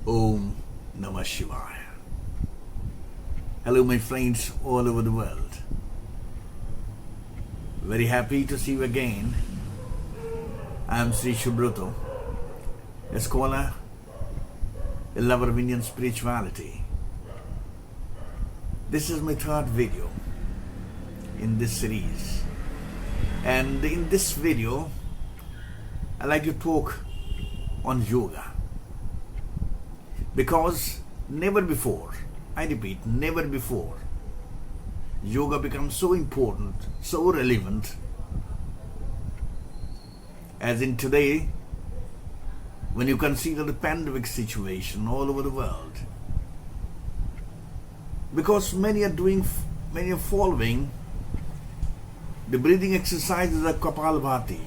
Om Namah Shivaya. Hello my friends all over the world. Very happy to see you again. I am Srisubroto, a scholar, a lover of Indian spirituality. This is my third video in this series. And in this video, I like to talk on yoga. Because never before, I repeat, never before, yoga becomes so important, so relevant as in today when you consider the pandemic situation all over the world. Because many are following the breathing exercises of Kapalbhati,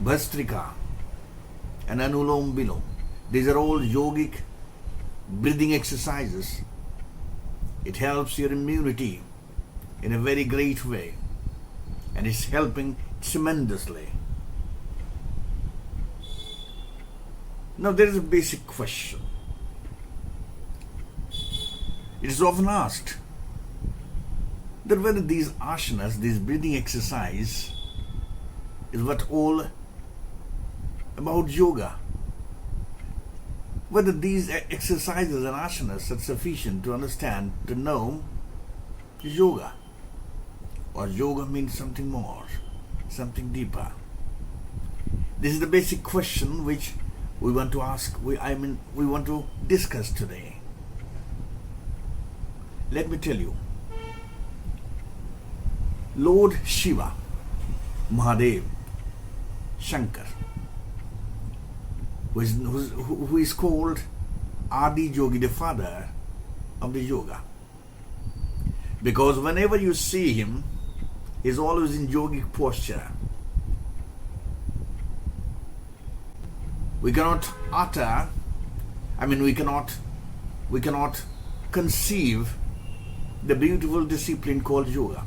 Bhastrika and Anulom Vilom. These are all yogic breathing exercises. It helps your immunity in a very great way, and it's helping tremendously. Now there is a basic question. It is often asked that whether these asanas, this breathing exercise, is what all about yoga. Whether these exercises and asanas are sufficient to understand, to know yoga, or yoga means something more, something deeper. This is the basic question which we want to ask, we want to discuss today. Let me tell you, Lord Shiva, Mahadev, Shankar, who is called ADIJOGI, the father of the yoga. Because whenever you see him, he is always in yogic posture. We cannot utter, we cannot conceive the beautiful discipline called yoga.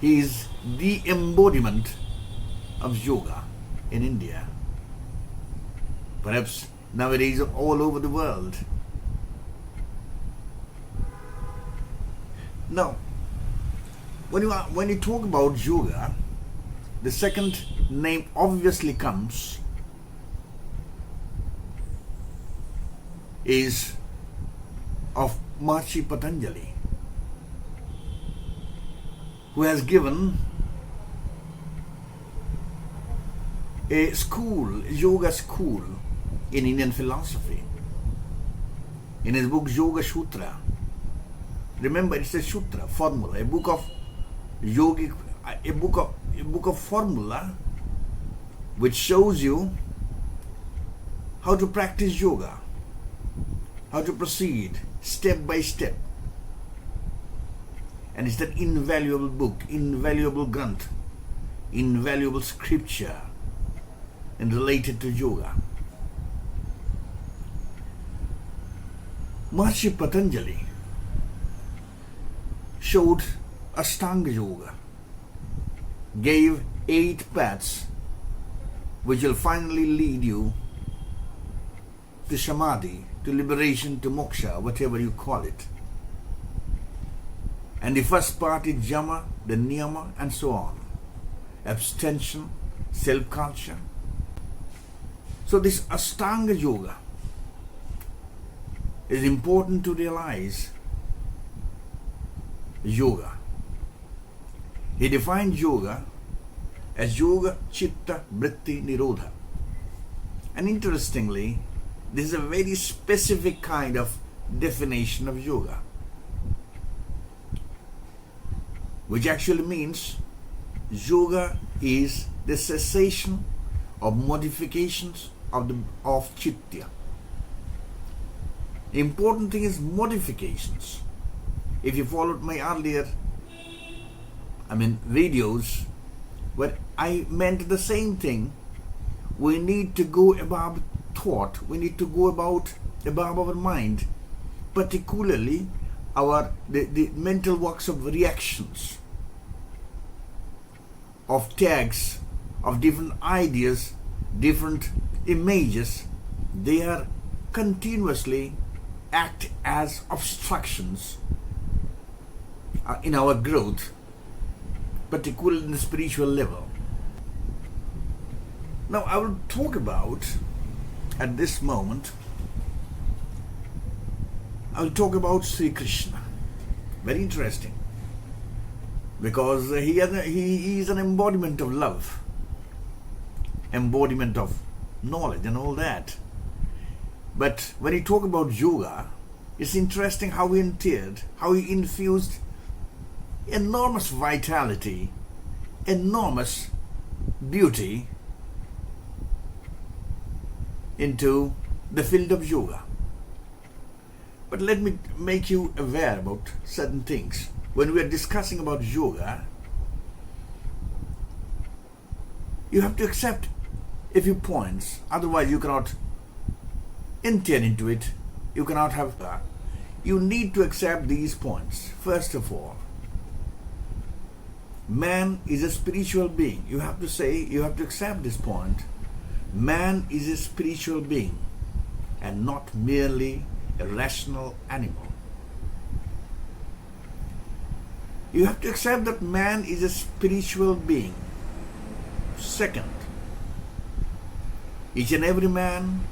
He is the embodiment of yoga in India, perhaps nowadays all over the world. Now, when you talk about yoga, the second name obviously comes is of Maharishi Patanjali, who has given a school, yoga school in Indian philosophy. In his book Yoga Sutra, remember it's a sutra, formula, a book of yogic, a book of formula which shows you how to practice yoga, how to proceed step by step. And it's an invaluable book, invaluable granth, invaluable scripture and related to yoga. Maharishi Patanjali showed Ashtanga Yoga, gave 8 paths which will finally lead you to Samadhi, to liberation, to moksha, whatever you call it. And the first part is Yama, the Niyama, and so on. Abstention, self-culture. So this Ashtanga Yoga is important to realize. Yoga. He defined yoga as yoga chitta vritti nirodha. And interestingly, this is a very specific kind of definition of yoga, which actually means yoga is the cessation of modifications of chitta. Important thing is modifications. If you followed my earlier videos, where I meant the same thing, we need to go above thought, we need to go above our mind, particularly the mental works of reactions, of tags, of different ideas, different images, they are continuously act as obstructions in our growth, particularly in the spiritual level. Now I will talk about, at this moment, I will talk about Sri Krishna. Very interesting, because he is an embodiment of love, embodiment of knowledge and all that. But when you talk about yoga, it's interesting how he infused enormous vitality, enormous beauty into the field of yoga. But let me make you aware about certain things. When we are discussing about yoga, you have to accept a few points, otherwise you cannot enter into it. You cannot have that. You need to accept these points. First of all, man is a spiritual being. You have to accept this point. Man is a spiritual being and not merely a rational animal. You have to accept that man is a spiritual being. Second, each and every man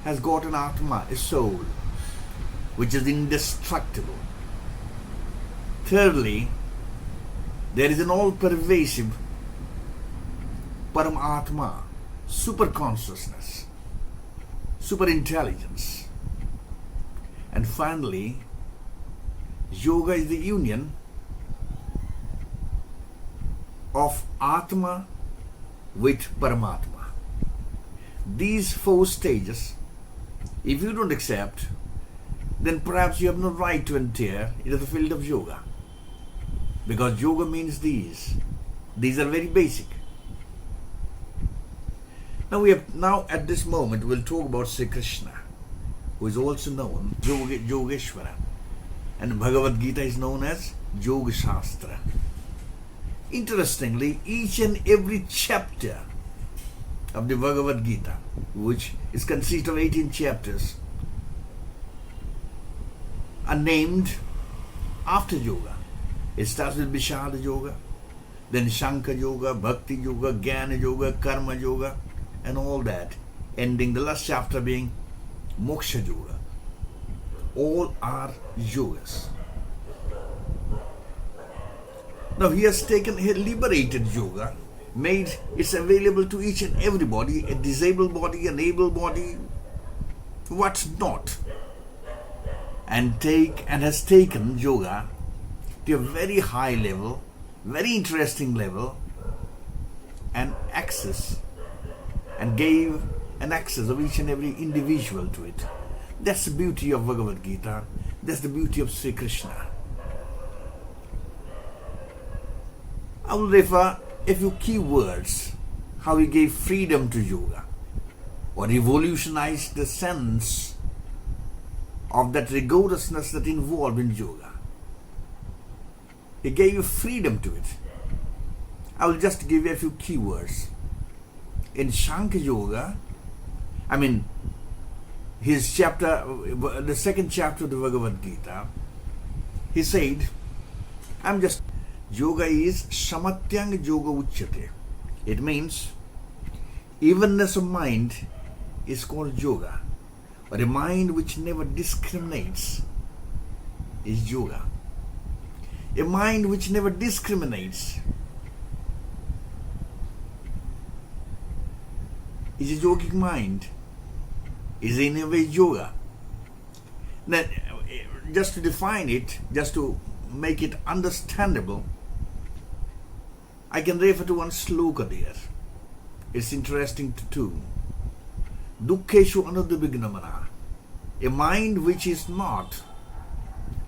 has got an Atma, a soul, which is indestructible. Thirdly, there is an all-pervasive Paramatma, super consciousness, super intelligence. And finally, yoga is the union of Atma with Paramatma. These four stages, if you don't accept, then perhaps you have no right to enter into the field of yoga. Because yoga means these. These are very basic. Now at this moment we'll talk about Sri Krishna, who is also known Yogeshwara, and Bhagavad Gita is known as Yoga Shastra. Interestingly, each and every chapter of the Bhagavad Gita, which is consist of 18 chapters, are named after yoga. It starts with Vishada Yoga, then Shankha Yoga, Bhakti Yoga, Jnana Yoga, Karma Yoga, and all that, ending the last chapter being Moksha Yoga. All are yogas. Now he has liberated yoga, made it available to each and everybody, a disabled body, an able body, what not, and has taken yoga to a very high level, very interesting level, and gave an access of each and every individual to it. That's the beauty of Bhagavad Gita. That's the beauty of Sri Krishna. I will refer a few key words, how he gave freedom to yoga, or revolutionized the sense of that rigorousness that involved in yoga. He gave you freedom to it. I will just give you a few key words. In Shankha Yoga, his chapter, the second chapter of the Bhagavad Gita, he said, yoga is Samatyang Yoga Uchyate. It means evenness of mind is called yoga, or a mind which never discriminates is yoga. A mind which never discriminates is a yogic mind, is in a way yoga. Now, just to define it, just to make it understandable, I can refer to one sloka there. It's interesting too. Dukkeshu anudvignamana. A mind which is not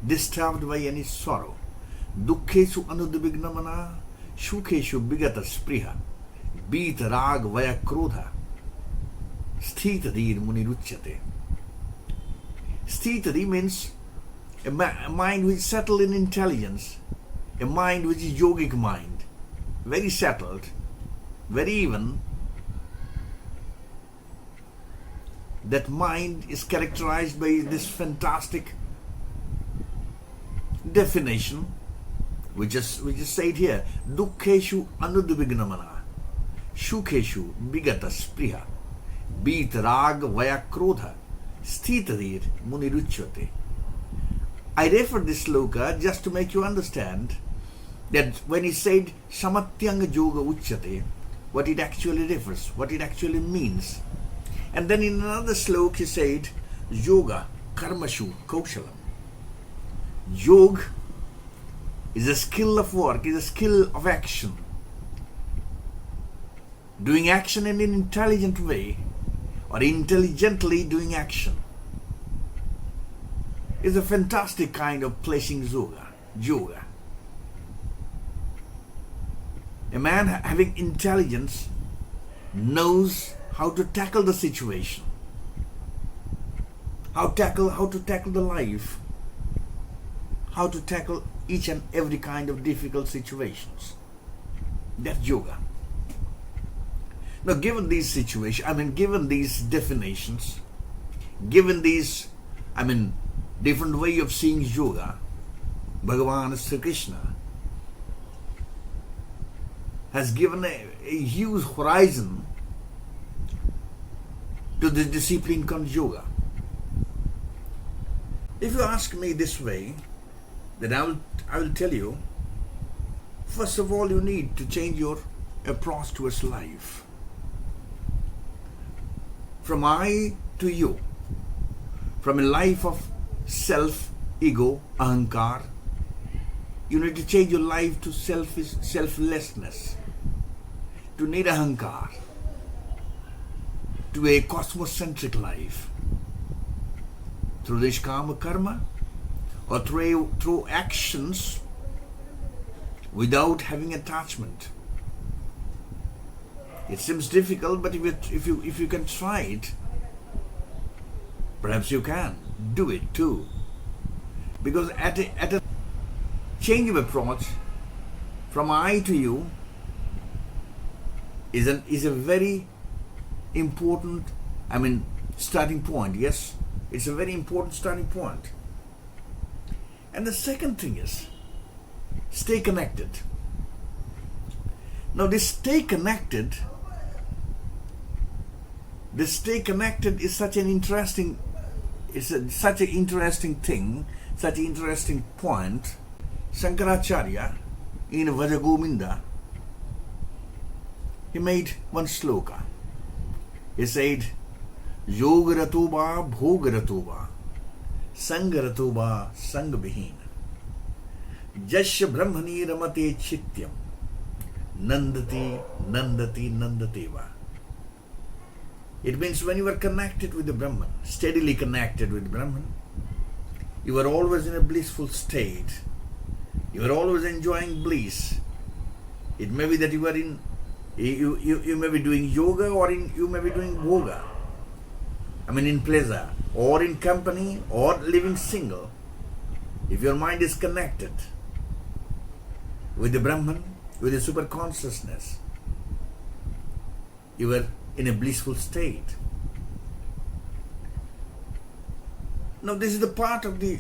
disturbed by any sorrow. Dukkeshu anudvignamana, shukeshu bigata spriha, beat rag vaya krodha, sthitadhir muniruchyate. Sthitadi means a mind which is settled in intelligence, a mind which is yogic mind, very settled, very even, that mind is characterized by this fantastic definition, which is said here: Dukkeshu anudvignamana, Shukeshu bigata spriha, beat rag vaya krodha, sthitadir muniruchyate. I refer this sloka just to make you understand that when he said Samatyanga Yoga Uchyate, what it actually refers, what it actually means. And then in another sloka he said Yoga Karmashu Kaushalam. Yoga is a skill of work, is a skill of action. Doing action in an intelligent way, or intelligently doing action, is a fantastic kind of placing yoga. A man having intelligence knows how to tackle the situation, how to tackle the life, how to tackle each and every kind of difficult situations. That's yoga. Now, given these situations, given these definitions, given these, different way of seeing yoga, Bhagaban Sri Krishna has given a huge horizon to the discipline called yoga. If you ask me this way, then I will tell you, first of all, you need to change your approach towards life. From I to you, from a life of self, ego, ahankar, you need to change your life to selflessness, to nirahankar, to a cosmocentric life, through nishkama karma, or through actions without having attachment. It seems difficult, but if you can try it, perhaps you can do it too. Because at a change of approach from I to you is a very important, starting point. Yes, it's a very important starting point. And the second thing is, stay connected. Now, this stay connected is such an interesting thing, such an interesting point. Shankaracharya in Vajagominda, he made one sloka. He said, Yogaratuba Bhogaratuba Sangaratuba Sangabihina Jasya Brahmani Ramate Chityam Nandati Nandati Nandateva. It means when you are connected with the Brahman, steadily connected with Brahman, you are always in a blissful state. You are always enjoying bliss. It may be that you are you may be doing yoga, or you may be doing yoga. In pleasure, or in company, or living single. If your mind is connected with the Brahman, with the super consciousness, you are in a blissful state. Now, this is the part of the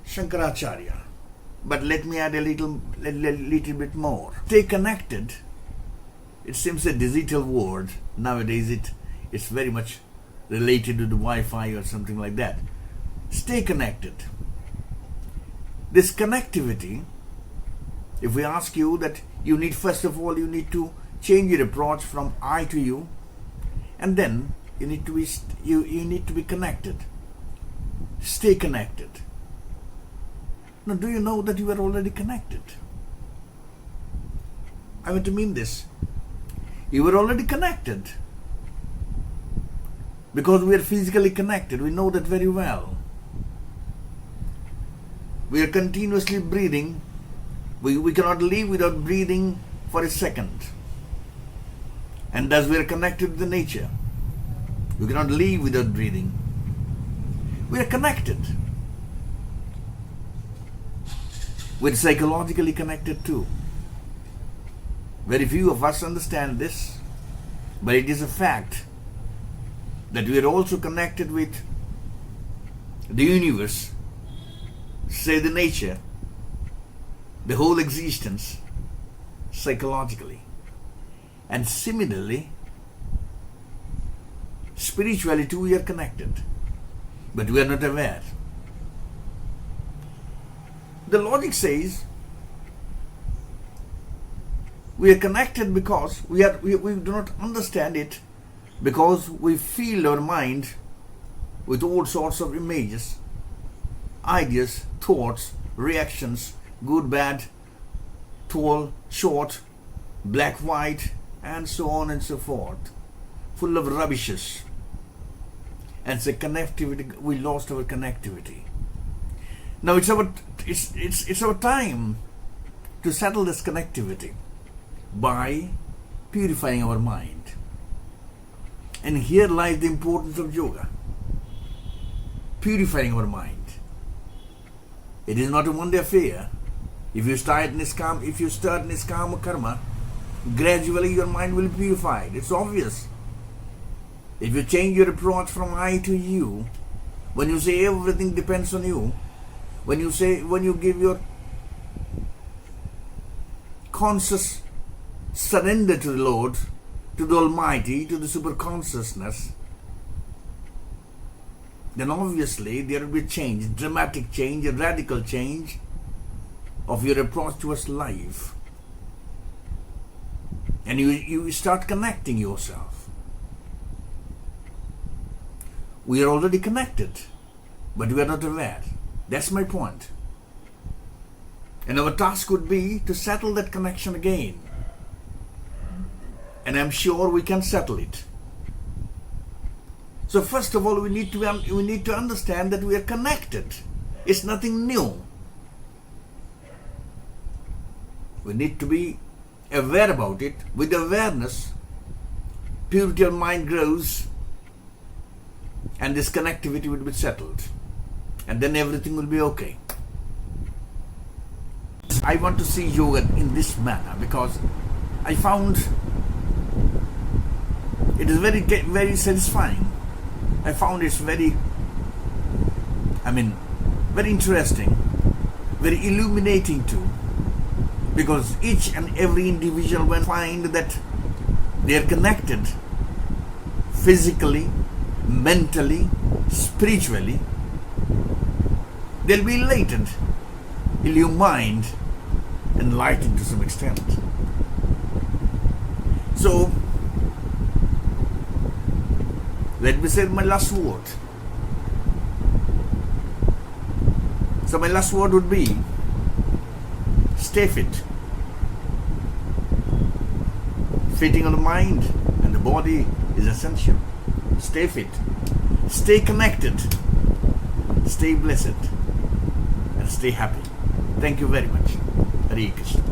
Shankaracharya, but let me add a little bit more. Stay connected. It seems a digital word nowadays. It's very much related to the Wi-Fi or something like that. Stay connected. This connectivity, if we ask you that you need, first of all, you need to change your approach from I to you, and then you need to be connected. Stay connected. Now, do you know that you are already connected? I want to mean this. You are already connected. Because we are physically connected, we know that very well. We are continuously breathing. We cannot live without breathing for a second. And thus we are connected to the nature. We cannot live without breathing. We are connected. We are psychologically connected too. Very few of us understand this, but it is a fact. that we are also connected with the universe, say the nature, the whole existence, psychologically. And similarly, spiritually too we are connected, but we are not aware. The logic says we are connected because we do not understand it, because we fill our mind with all sorts of images, ideas, thoughts, reactions, good, bad, tall, short, black, white, and so on and so forth, full of rubbishes. And the connectivity, we lost our connectivity. Now it's our time to settle this connectivity by purifying our mind. And here lies the importance of yoga. Purifying our mind. It is not a one-day affair. If you start niskama karma, gradually your mind will be purified. It's obvious. If you change your approach from I to you, when you say everything depends on you, when you give your conscious surrender to the Lord, to the Almighty, to the super consciousness, then obviously there will be change, dramatic change, a radical change of your approach towards life. And you start connecting yourself. We are already connected, but we are not aware. That's my point. And our task would be to settle that connection again. And I'm sure we can settle it. So first of all, we need to understand that we are connected. It's nothing new. We need to be aware about it. With awareness, purity of mind grows, and this connectivity will be settled. And then everything will be okay. I want to see yoga in this manner because I found it is very, very satisfying. I found it's very interesting, very illuminating too, because each and every individual will find that they are connected physically, mentally, spiritually. They'll be enlightened, illumined, enlightened to some extent. So, let me say my last word. So my last word would be, stay fit. Fitting on the mind and the body is essential. Stay fit. Stay connected. Stay blessed. And stay happy. Thank you very much. Hare Krishna.